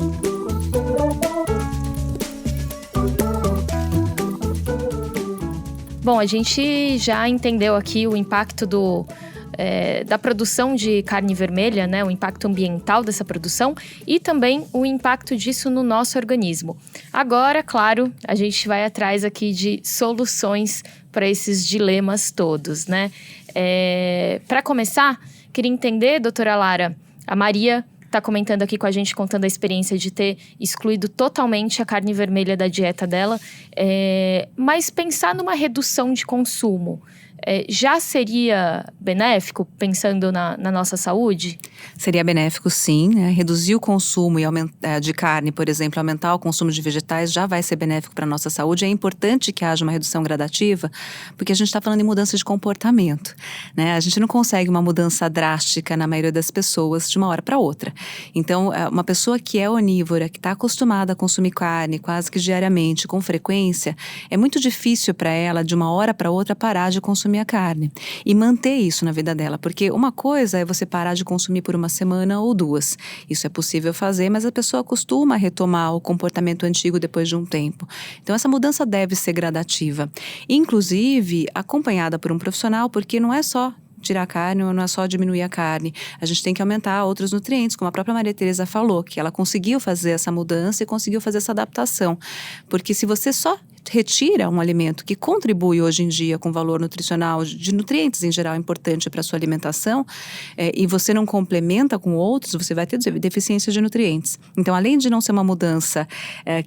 Bom, a gente já entendeu aqui o impacto da produção de carne vermelha, né? O impacto ambiental dessa produção e também o impacto disso no nosso organismo. Agora, claro, a gente vai atrás aqui de soluções para esses dilemas todos, né? Para começar, queria entender, doutora Lara, a Maria está comentando aqui com a gente, contando a experiência de ter excluído totalmente a carne vermelha da dieta dela, mas pensar numa redução de consumo. já seria benéfico, pensando na nossa saúde? Seria benéfico, sim, né? Reduzir o consumo de carne, por exemplo, aumentar o consumo de vegetais já vai ser benéfico para a nossa saúde. É importante que haja uma redução gradativa, porque a gente está falando em mudança de comportamento, né? A gente não consegue uma mudança drástica na maioria das pessoas de uma hora para outra. Então, uma pessoa que é onívora, que está acostumada a consumir carne quase que diariamente, com frequência, é muito difícil para ela, de uma hora para outra, parar de consumir a carne e manter isso na vida dela, porque uma coisa é você parar de consumir por uma semana ou 2. Isso é possível fazer, mas a pessoa costuma retomar o comportamento antigo depois de um tempo. Então, essa mudança deve ser gradativa, inclusive acompanhada por um profissional, porque não é só tirar a carne ou não é só diminuir a carne. A gente tem que aumentar outros nutrientes, como a própria Maria Tereza falou, que ela conseguiu fazer essa mudança e conseguiu fazer essa adaptação. Porque se você só retira um alimento que contribui hoje em dia com valor nutricional, de nutrientes em geral importante para a sua alimentação, e você não complementa com outros, você vai ter deficiência de nutrientes. Então, além de não ser uma mudança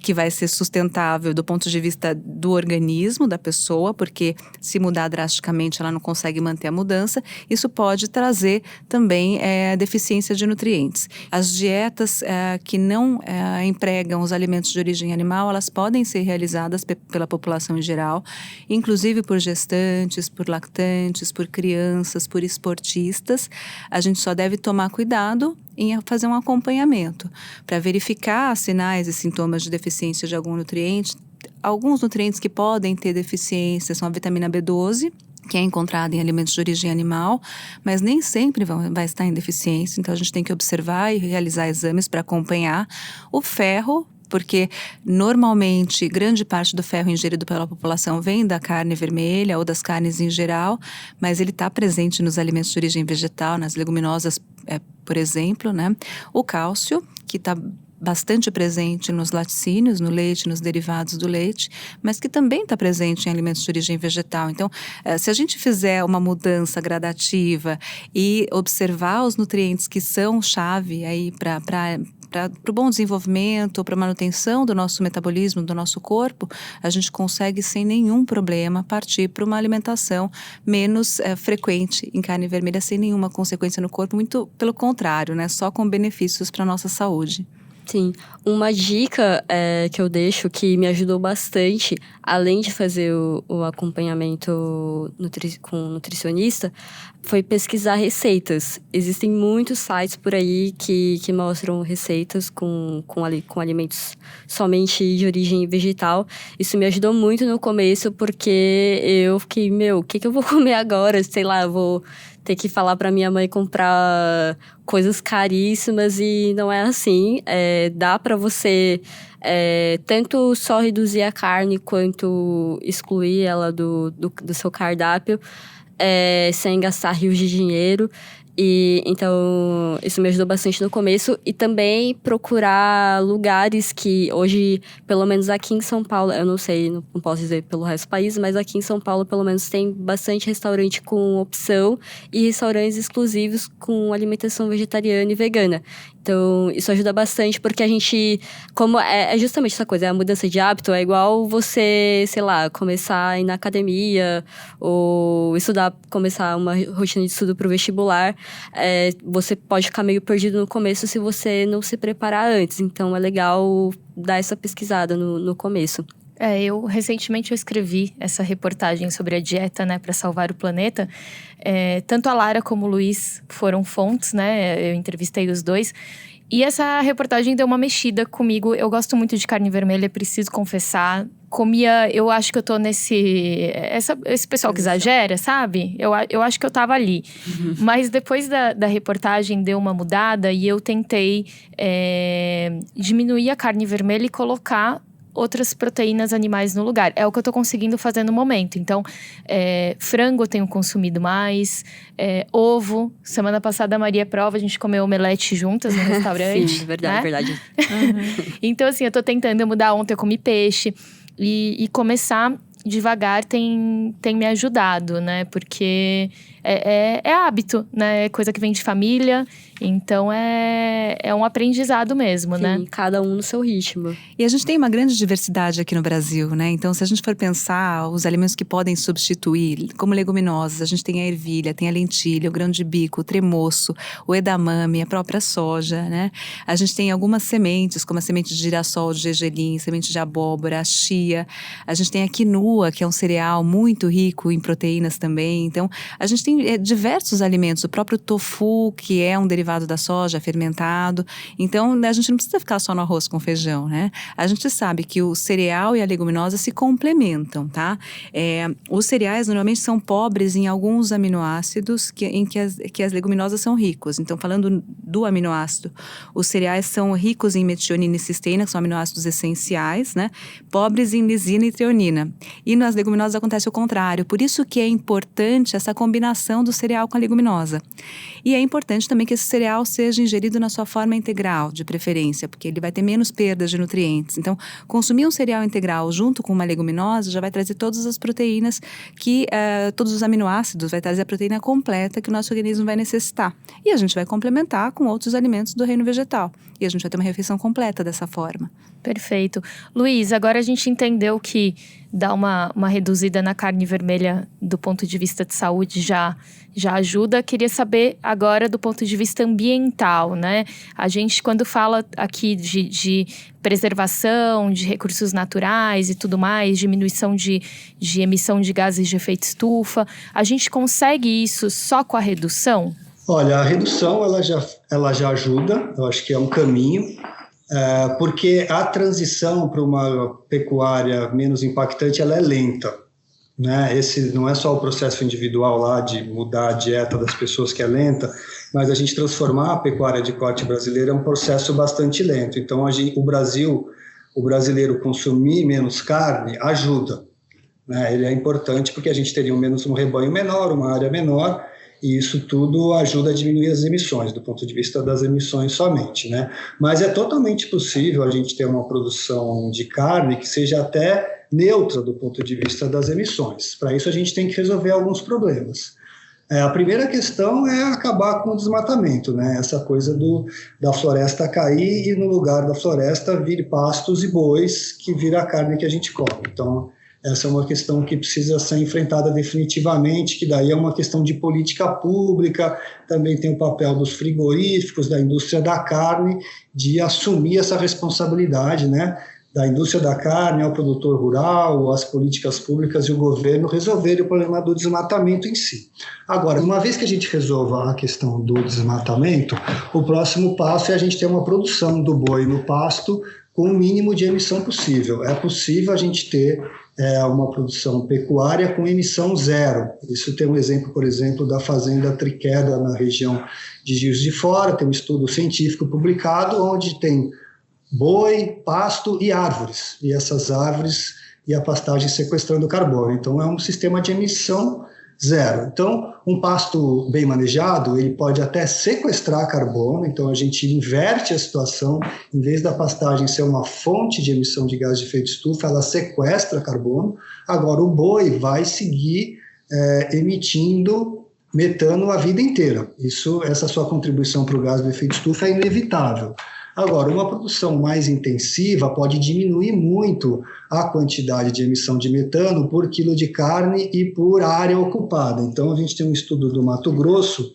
que vai ser sustentável do ponto de vista do organismo da pessoa, porque se mudar drasticamente ela não consegue manter a mudança, isso pode trazer também deficiência de nutrientes. As dietas que não empregam os alimentos de origem animal, elas podem ser realizadas pela população em geral, inclusive por gestantes, por lactantes, por crianças, por esportistas. A gente só deve tomar cuidado em fazer um acompanhamento para verificar sinais e sintomas de deficiência de algum nutriente. Alguns nutrientes que podem ter deficiência são a vitamina B12, que é encontrada em alimentos de origem animal, mas nem sempre vai estar em deficiência, então a gente tem que observar e realizar exames para acompanhar. O ferro, porque normalmente grande parte do ferro ingerido pela população vem da carne vermelha ou das carnes em geral, mas ele está presente nos alimentos de origem vegetal, nas leguminosas, por exemplo, né? O cálcio, que está bastante presente nos laticínios, no leite, nos derivados do leite, mas que também está presente em alimentos de origem vegetal. Então, se a gente fizer uma mudança gradativa e observar os nutrientes que são chave aí para o bom desenvolvimento, para a manutenção do nosso metabolismo, do nosso corpo, a gente consegue sem nenhum problema partir para uma alimentação menos frequente em carne vermelha, sem nenhuma consequência no corpo, muito pelo contrário, né? Só com benefícios para a nossa saúde. Sim, uma dica que eu deixo que me ajudou bastante, além de fazer o acompanhamento com o nutricionista, foi pesquisar receitas. Existem muitos sites por aí que mostram receitas com alimentos somente de origem vegetal. Isso me ajudou muito no começo, porque eu fiquei, o que eu vou comer agora? Sei lá, eu vou ter que falar para minha mãe comprar coisas caríssimas, e não é assim. Dá para você tanto só reduzir a carne quanto excluir ela do seu cardápio, sem gastar rios de dinheiro. E então isso me ajudou bastante no começo, e também procurar lugares que hoje, pelo menos aqui em São Paulo, eu não sei, não posso dizer pelo resto do país, mas aqui em São Paulo pelo menos tem bastante restaurante com opção e restaurantes exclusivos com alimentação vegetariana e vegana. Então, isso ajuda bastante, porque a gente, como é justamente essa coisa, a mudança de hábito é igual você, sei lá, começar a ir na academia, ou começar uma rotina de estudo para o vestibular. Você pode ficar meio perdido no começo se você não se preparar antes. Então, é legal dar essa pesquisada no começo. Recentemente eu escrevi essa reportagem sobre a dieta, né, para salvar o planeta. Tanto a Lara como o Luiz foram fontes, né, eu entrevistei os dois. E essa reportagem deu uma mexida comigo. Eu gosto muito de carne vermelha, preciso confessar. Eu acho que eu tô esse pessoal que exagera, sabe? Eu acho que eu tava ali. Uhum. Mas depois da reportagem deu uma mudada e eu tentei diminuir a carne vermelha e colocar outras proteínas animais no lugar. É o que eu tô conseguindo fazer no momento. Então, frango eu tenho consumido mais, ovo. Semana passada a Maria prova, a gente comeu omelete juntas no restaurante. Sim, verdade, né? Verdade. Uhum. Então, assim, eu tô tentando mudar. Ontem eu comi peixe. E começar devagar tem me ajudado, né? Porque é hábito, né? É coisa que vem de família. Então é um aprendizado mesmo, Sim, né? cada um no seu ritmo. E a gente tem uma grande diversidade aqui no Brasil, né? Então, se a gente for pensar os alimentos que podem substituir, como leguminosas, a gente tem a ervilha, tem a lentilha, o grão de bico, o tremoço, o edamame, a própria soja, né? A gente tem algumas sementes, como a semente de girassol, de gergelim, semente de abóbora, a chia. A gente tem a quinua, que é um cereal muito rico em proteínas também. Então, a gente tem diversos alimentos, o próprio tofu, que é um derivado da soja, fermentado. Então, a gente não precisa ficar só no arroz com feijão, né? A gente sabe que o cereal e a leguminosa se complementam, tá? Os cereais normalmente são pobres em alguns aminoácidos em que as leguminosas são ricos. Então, falando do aminoácido, os cereais são ricos em metionina e cisteína, que são aminoácidos essenciais, né? Pobres em lisina e treonina. E nas leguminosas acontece o contrário. Por isso que é importante essa combinação do cereal com a leguminosa. E é importante também que esse cereal seja ingerido na sua forma integral, de preferência, porque ele vai ter menos perdas de nutrientes. Então, consumir um cereal integral junto com uma leguminosa já vai trazer todas as proteínas todos os aminoácidos, vai trazer a proteína completa que o nosso organismo vai necessitar. E a gente vai complementar com outros alimentos do reino vegetal. E a gente vai ter uma refeição completa dessa forma. Perfeito. Luiz, agora a gente entendeu que dar uma reduzida na carne vermelha do ponto de vista de saúde já ajuda. Queria saber agora do ponto de vista ambiental, né? A gente, quando fala aqui de preservação, de recursos naturais e tudo mais, diminuição de emissão de gases de efeito estufa, a gente consegue isso só com a redução? Olha, a redução ela já ajuda, eu acho que é um caminho, porque a transição para uma pecuária menos impactante ela é lenta, né? Esse não é só o processo individual lá de mudar a dieta das pessoas que é lenta, mas a gente transformar a pecuária de corte brasileira é um processo bastante lento. Então, o brasileiro consumir menos carne ajuda, né? Ele é importante porque a gente teria um rebanho menor, uma área menor, e isso tudo ajuda a diminuir as emissões, do ponto de vista das emissões somente, né? Mas é totalmente possível a gente ter uma produção de carne que seja até neutra do ponto de vista das emissões. Para isso a gente tem que resolver alguns problemas. A primeira questão é acabar com o desmatamento, né? Essa coisa da floresta cair e no lugar da floresta vir pastos e bois que vira a carne que a gente come. Então, essa é uma questão que precisa ser enfrentada definitivamente, que daí é uma questão de política pública, também tem o papel dos frigoríficos, da indústria da carne, de assumir essa responsabilidade, né? Da indústria da carne ao produtor rural, as políticas públicas e o governo resolverem o problema do desmatamento em si. Agora, uma vez que a gente resolva a questão do desmatamento, o próximo passo é a gente ter uma produção do boi no pasto com o mínimo de emissão possível. É possível a gente ter uma produção pecuária com emissão zero. Isso tem um exemplo, por exemplo, da fazenda Triqueda na região de Juiz de Fora, tem um estudo científico publicado onde tem boi, pasto e árvores, e essas árvores e a pastagem sequestrando carbono. Então, é um sistema de emissão zero. Então, um pasto bem manejado, ele pode até sequestrar carbono, então a gente inverte a situação, em vez da pastagem ser uma fonte de emissão de gás de efeito estufa, ela sequestra carbono. Agora, o boi vai seguir emitindo metano a vida inteira. Essa sua contribuição para o gás de efeito estufa é inevitável. Agora, uma produção mais intensiva pode diminuir muito a quantidade de emissão de metano por quilo de carne e por área ocupada. Então, a gente tem um estudo do Mato Grosso,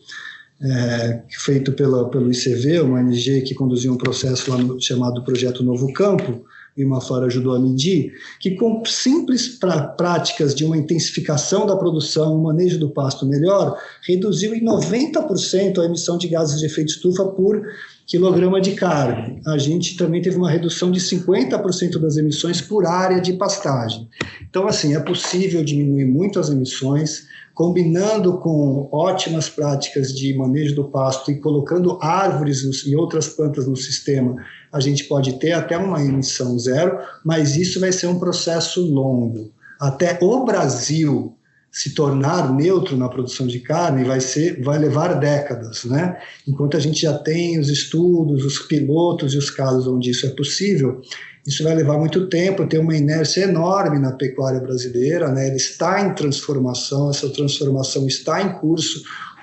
feito pelo ICV, uma ONG que conduziu um processo lá chamado Projeto Novo Campo, e uma Flora ajudou a medir, que com simples práticas de uma intensificação da produção, um manejo do pasto melhor, reduziu em 90% a emissão de gases de efeito estufa por quilograma de carne. A gente também teve uma redução de 50% das emissões por área de pastagem. Então, assim, é possível diminuir muito as emissões, combinando com ótimas práticas de manejo do pasto e colocando árvores e outras plantas no sistema, a gente pode ter até uma emissão zero, mas isso vai ser um processo longo. Até o Brasil se tornar neutro na produção de carne vai levar décadas, né? Enquanto a gente já tem os estudos, os pilotos e os casos onde isso é possível, isso vai levar muito tempo, tem uma inércia enorme na pecuária brasileira, né? Ela está em transformação, essa transformação está em curso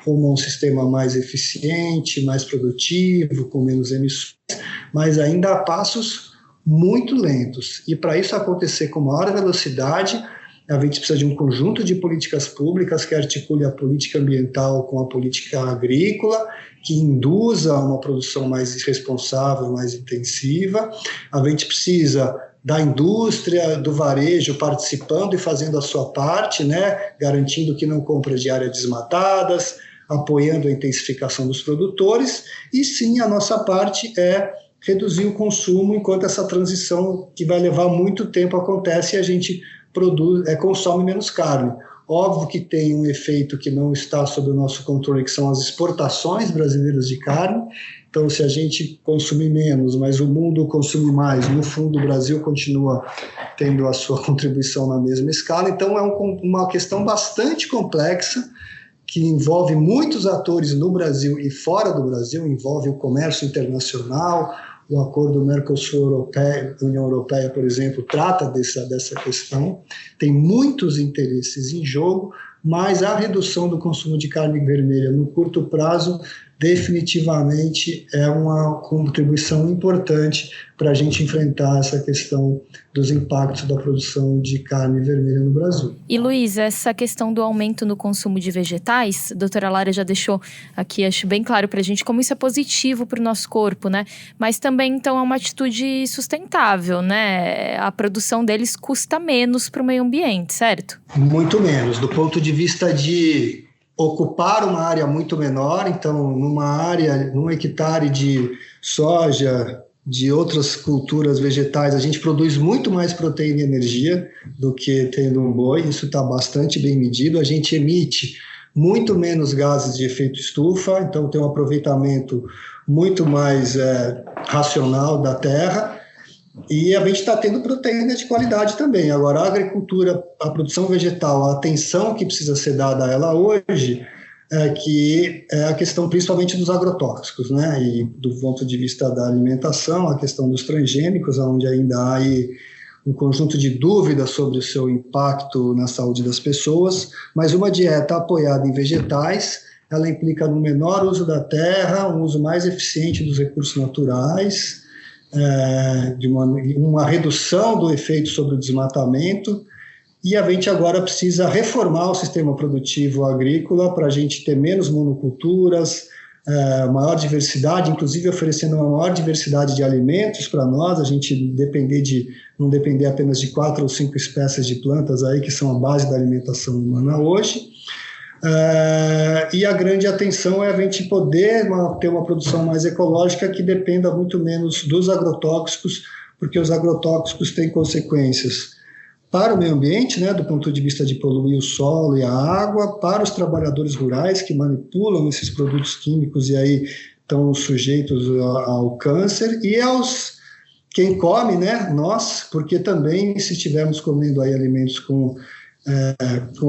rumo a um sistema mais eficiente, mais produtivo, com menos emissões, mas ainda a passos muito lentos. E para isso acontecer com maior velocidade, a gente precisa de um conjunto de políticas públicas que articule a política ambiental com a política agrícola, que induza uma produção mais responsável, mais intensiva. A gente precisa da indústria, do varejo participando e fazendo a sua parte, né? Garantindo que não compra de áreas desmatadas, apoiando a intensificação dos produtores. E sim, a nossa parte é reduzir o consumo enquanto essa transição, que vai levar muito tempo, acontece e a gente consome menos carne. Óbvio que tem um efeito que não está sob o nosso controle, que são as exportações brasileiras de carne. Então, se a gente consumir menos, mas o mundo consumir mais, no fundo o Brasil continua tendo a sua contribuição na mesma escala. Então, é uma questão bastante complexa, que envolve muitos atores no Brasil e fora do Brasil, envolve o comércio internacional. O acordo Mercosul-União Europeia, por exemplo, trata dessa questão. Tem muitos interesses em jogo, mas a redução do consumo de carne vermelha no curto prazo definitivamente é uma contribuição importante para a gente enfrentar essa questão dos impactos da produção de carne vermelha no Brasil. E, Luiz, essa questão do aumento no consumo de vegetais, a doutora Lara já deixou aqui, acho bem claro para a gente como isso é positivo para o nosso corpo, né? Mas também, então, é uma atitude sustentável, né? A produção deles custa menos para o meio ambiente, certo? Muito menos, do ponto de vista de ocupar uma área muito menor. Então, num hectare de soja, de outras culturas vegetais, a gente produz muito mais proteína e energia do que tendo um boi. Isso está bastante bem medido. A gente emite muito menos gases de efeito estufa, então tem um aproveitamento muito mais racional da terra. E a gente está tendo proteína de qualidade também. Agora, a agricultura, a produção vegetal, a atenção que precisa ser dada a ela hoje que é a questão principalmente dos agrotóxicos, né? E do ponto de vista da alimentação, a questão dos transgênicos, onde ainda há aí um conjunto de dúvidas sobre o seu impacto na saúde das pessoas, mas uma dieta apoiada em vegetais, ela implica no menor uso da terra, um uso mais eficiente dos recursos naturais, de uma redução do efeito sobre o desmatamento, e a gente agora precisa reformar o sistema produtivo agrícola para a gente ter menos monoculturas, maior diversidade, inclusive oferecendo uma maior diversidade de alimentos para nós, a gente não depender apenas de 4 ou 5 espécies de plantas aí, que são a base da alimentação humana hoje. E a grande atenção é a gente poder ter uma produção mais ecológica que dependa muito menos dos agrotóxicos, porque os agrotóxicos têm consequências para o meio ambiente, né, do ponto de vista de poluir o solo e a água, para os trabalhadores rurais que manipulam esses produtos químicos e aí estão sujeitos ao câncer, e quem come, né, nós, porque também se estivermos comendo aí alimentos com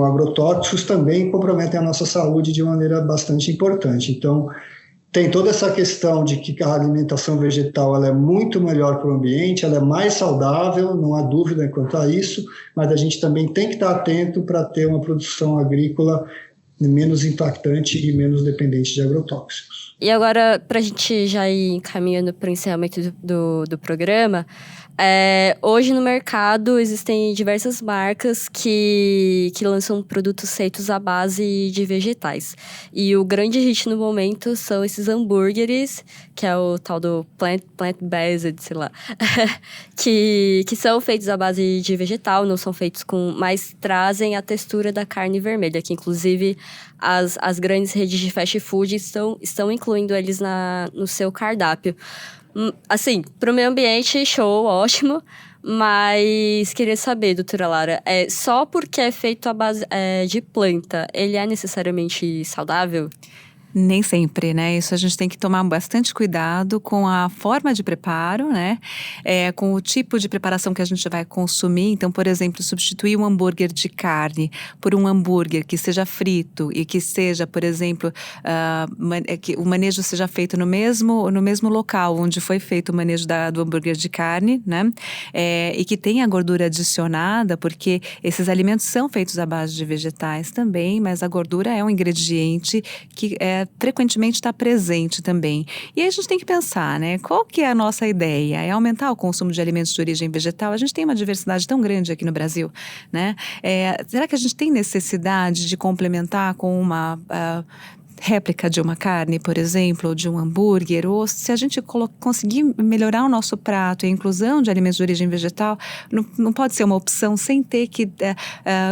agrotóxicos também comprometem a nossa saúde de maneira bastante importante. Então, tem toda essa questão de que a alimentação vegetal ela é muito melhor para o ambiente, ela é mais saudável, não há dúvida quanto a isso, mas a gente também tem que estar atento para ter uma produção agrícola menos impactante e menos dependente de agrotóxicos. E agora, para a gente já ir encaminhando para o encerramento do programa, hoje no mercado existem diversas marcas que lançam produtos feitos à base de vegetais. E o grande hit no momento são esses hambúrgueres, que é o tal do plant-based, sei lá, que são feitos à base de vegetal, não são feitos mas trazem a textura da carne vermelha, que inclusive as grandes redes de fast food estão incluindo eles no seu cardápio. Assim, para o meio ambiente, show, ótimo, mas queria saber, doutora Lara, só porque é feito à base de planta, ele é necessariamente saudável? Nem sempre, né? Isso a gente tem que tomar bastante cuidado com a forma de preparo, né? Com o tipo de preparação que a gente vai consumir. Então, por exemplo, substituir um hambúrguer de carne por um hambúrguer que seja frito e que seja, por exemplo, que o manejo seja feito no mesmo local onde foi feito o manejo do hambúrguer de carne, né? E que tenha gordura adicionada, porque esses alimentos são feitos à base de vegetais também, mas a gordura é um ingrediente que frequentemente está presente também. E aí a gente tem que pensar, né? Qual que é a nossa ideia? É aumentar o consumo de alimentos de origem vegetal? A gente tem uma diversidade tão grande aqui no Brasil, né? Será que a gente tem necessidade de complementar com uma réplica de uma carne, por exemplo, ou de um hambúrguer, ou se a gente conseguir melhorar o nosso prato e a inclusão de alimentos de origem vegetal, não pode ser uma opção sem ter que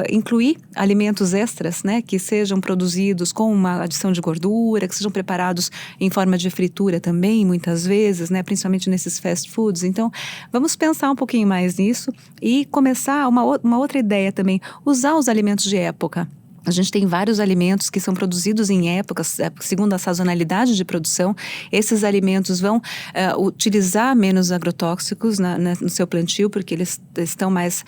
incluir alimentos extras, né, que sejam produzidos com uma adição de gordura, que sejam preparados em forma de fritura também, muitas vezes, né, principalmente nesses fast foods. Então, vamos pensar um pouquinho mais nisso e começar uma outra ideia também, usar os alimentos de época. A gente tem vários alimentos que são produzidos em épocas, segundo a sazonalidade de produção. Esses alimentos vão utilizar menos agrotóxicos no seu plantio, porque eles estão mais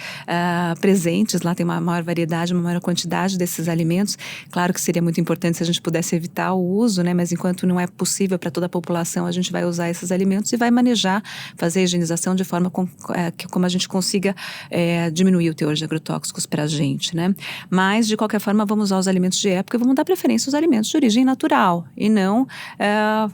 presentes. Lá tem uma maior variedade, uma maior quantidade desses alimentos. Claro que seria muito importante se a gente pudesse evitar o uso, né? Mas enquanto não é possível para toda a população, a gente vai usar esses alimentos e vai manejar, fazer a higienização de forma como a gente consiga diminuir o teor de agrotóxicos para a gente, né? Mas, de qualquer forma, vamos usar os alimentos de época e vamos dar preferência aos alimentos de origem natural e não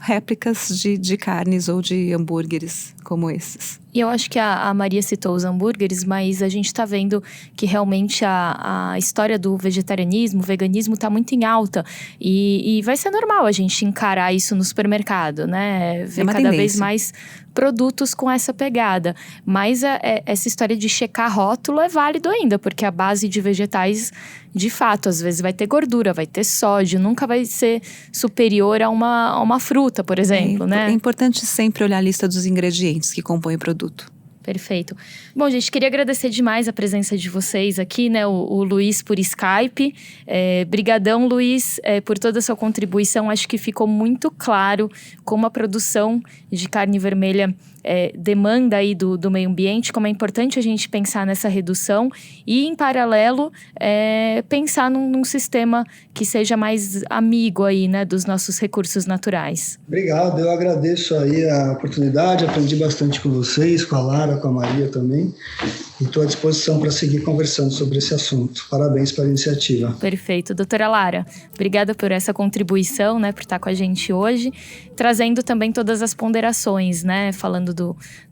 réplicas de carnes ou de hambúrgueres como esses. E eu acho que a Maria citou os hambúrgueres, mas a gente está vendo que realmente a história do vegetarianismo, o veganismo está muito em alta. E vai ser normal a gente encarar isso no supermercado, né? Ver cada vez mais produtos com essa pegada. Mas essa história de checar rótulo é válido ainda, porque a base de vegetais, de fato, às vezes vai ter gordura, vai ter sódio, nunca vai ser superior a uma fruta, por exemplo, né? É importante sempre olhar a lista dos ingredientes que compõem o produto. Perfeito. Bom, gente, queria agradecer demais a presença de vocês aqui, né? O Luiz por Skype. Brigadão, Luiz, por toda a sua contribuição. Acho que ficou muito claro como a produção de carne vermelha demanda aí do meio ambiente, como é importante a gente pensar nessa redução e, em paralelo, pensar num sistema que seja mais amigo aí, né, dos nossos recursos naturais. Obrigado, eu agradeço aí a oportunidade, aprendi bastante com vocês, com a Lara, com a Maria também, e estou à disposição para seguir conversando sobre esse assunto. Parabéns pela iniciativa. Perfeito. Doutora Lara, obrigada por essa contribuição, né, por estar com a gente hoje, trazendo também todas as ponderações, né, falando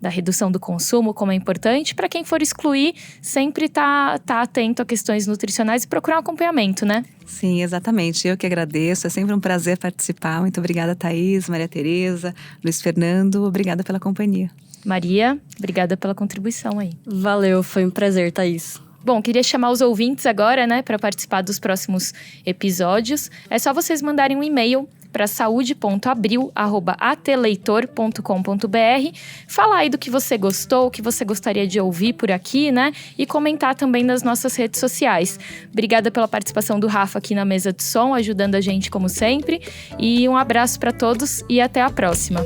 da redução do consumo, como é importante. Para quem for excluir, sempre tá atento a questões nutricionais e procurar um acompanhamento, né? Sim, exatamente. Eu que agradeço. É sempre um prazer participar. Muito obrigada, Thaís, Maria Tereza, Luiz Fernando. Obrigada pela companhia. Maria, obrigada pela contribuição aí. Valeu, foi um prazer, Thaís. Bom, queria chamar os ouvintes agora, né, para participar dos próximos episódios. É só vocês mandarem um e-mail para saude.abril@atleitor.com.br, falar aí do que você gostou, o que você gostaria de ouvir por aqui, né? E comentar também nas nossas redes sociais. Obrigada pela participação do Rafa aqui na mesa de som, ajudando a gente como sempre. E um abraço para todos e até a próxima.